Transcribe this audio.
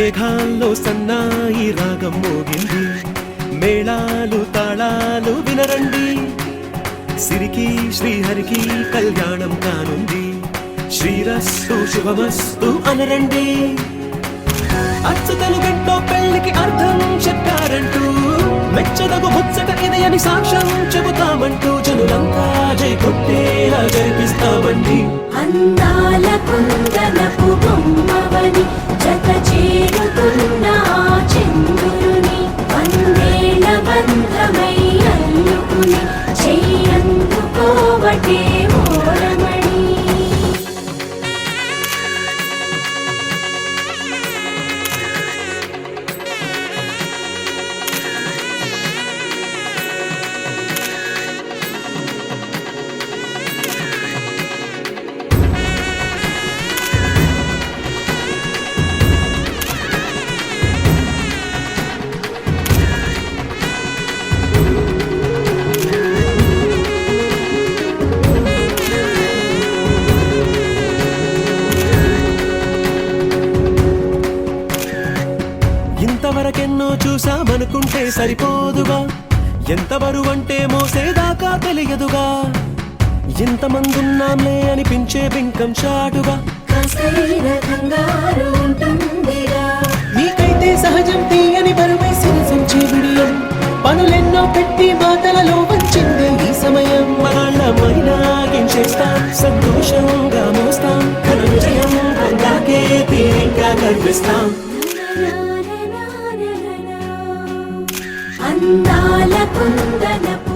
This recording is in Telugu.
మేఘాల్లో సన్నాయి రాగం మోగింది, మేళాలు తాళాలు వినరండి, సిరికి శ్రీహరికి కళ్యాణం కానుంది, శ్రీరస్తు శుభమస్తు అనరండి. అచ్చతలు గంటో పెళ్లికి అర్థం చెప్పారంటూ, మెచ్చదగు ముచ్చట ఇది అని సాక్ష్యం చెబుతామంటూ, జనులంతా జై కొట్టేలా జరిపిస్తామండి. అందాల కుందనపు బొమ్మవని జత చేరుతున్న చంద్రుని, వందేల బంధమై అల్లుకుని చెయ్యందుకోవటే ఓరమణి. ఇంతవరకెన్నో చూసామనుకుంటే సరిపోదుగా, ఎంత బరువంటే మోసేదాకా తెలియదుగా, ఇంతమందున్నాంలే అనిపించే బింకం చాటుగా, నీకైతే సహజం తీయని బరువై సిరిసంచే విడియం, పనులెన్నో పెట్టి మాటలలో వచ్చిందే ఈ సమయం. మనాళ్ళమైనా చేస్తాం, సంతోషంగా మోస్తాం, ఘన విజయం పొందాకే తీరిగ్గా కనిపిస్తాం. అందాల కుందనపు